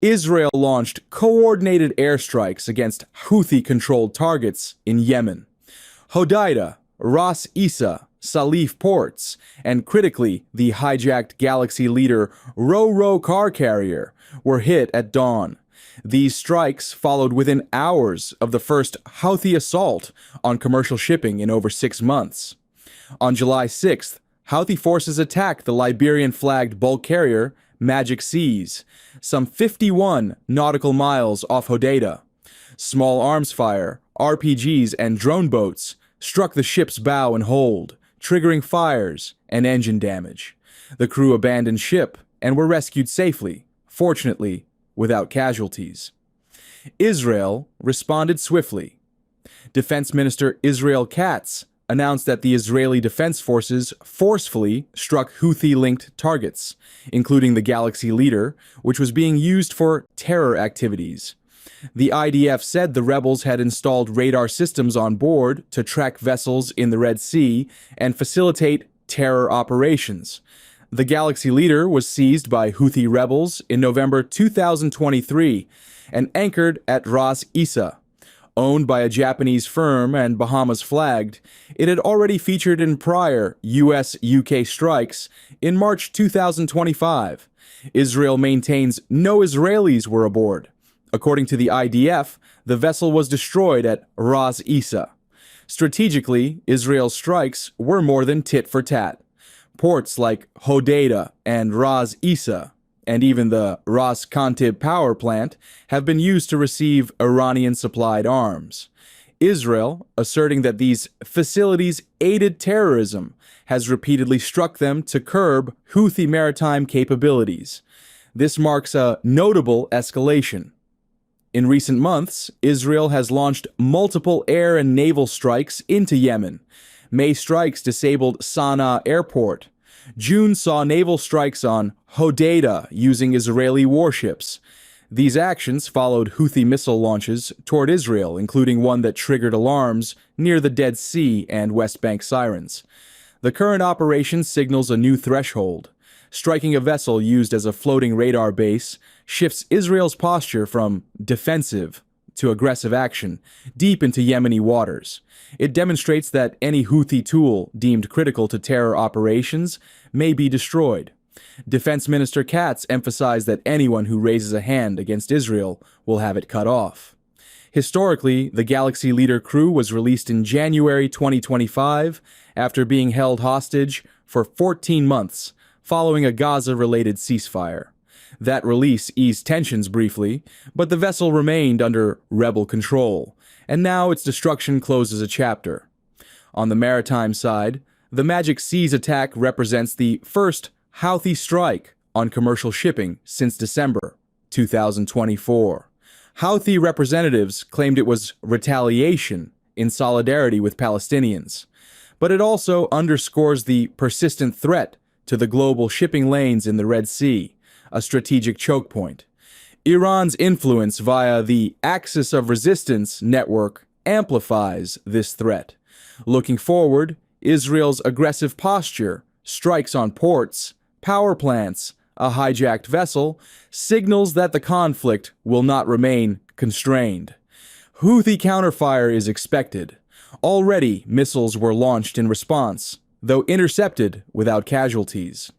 Israel launched coordinated airstrikes against Houthi-controlled targets in Yemen. Hodeidah, Ras Isa, Salif ports, and critically, the hijacked Galaxy leader Ro-Ro car carrier were hit at dawn. These strikes followed within hours of the first Houthi assault on commercial shipping in over 6 months. On July 6th, Houthi forces attacked the Liberian-flagged bulk carrier Magic Seas, some 51 nautical miles off Hodeidah. Small arms fire, RPGs, and drone boats struck the ship's bow and hold, triggering fires and engine damage. The crew abandoned ship and were rescued safely, fortunately without casualties. Israel responded swiftly. Defense Minister Israel Katz announced that the Israeli Defense Forces forcefully struck Houthi-linked targets, including the Galaxy leader, which was being used for terror activities. The IDF said the rebels had installed radar systems on board to track vessels in the Red Sea and facilitate terror operations. The Galaxy leader was seized by Houthi rebels in November 2023 and anchored at Ras Isa. Owned by a Japanese firm and Bahamas flagged, it had already featured in prior US-UK strikes in March 2025. Israel maintains no Israelis were aboard. According to the IDF, the vessel was destroyed at Ras Isa. Strategically, Israel's strikes were more than tit for tat. Ports like Hodeidah and Ras Isa, and even the Ras Kantib power plant, have been used to receive Iranian-supplied arms. Israel, asserting that these facilities aided terrorism, has repeatedly struck them to curb Houthi maritime capabilities. This marks a notable escalation. In recent months, Israel has launched multiple air and naval strikes into Yemen. May strikes disabled Sana'a airport. June saw naval strikes on Hodeidah using Israeli warships. These actions followed Houthi missile launches toward Israel, including one that triggered alarms near the Dead Sea and West Bank sirens. The current operation signals a new threshold. Striking a vessel used as a floating radar base shifts Israel's posture from defensive to aggressive action deep into Yemeni waters. It demonstrates that any Houthi tool deemed critical to terror operations may be destroyed. Defense Minister Katz emphasized that anyone who raises a hand against Israel will have it cut off. Historically, the Galaxy leader crew was released in January 2025 after being held hostage for 14 months following a Gaza-related ceasefire. That release eased tensions briefly, but the vessel remained under rebel control, and now its destruction closes a chapter. On the maritime side, the Magic Seas attack represents the first Houthi strike on commercial shipping since December 2024. Houthi representatives claimed it was retaliation in solidarity with Palestinians, but it also underscores the persistent threat to the global shipping lanes in the Red Sea, a strategic choke point. Iran's influence via the Axis of Resistance network amplifies this threat. Looking forward, Israel's aggressive posture, strikes on ports, power plants, a hijacked vessel, signals that the conflict will not remain constrained. Houthi counterfire is expected. Already, missiles were launched in response, though intercepted without casualties.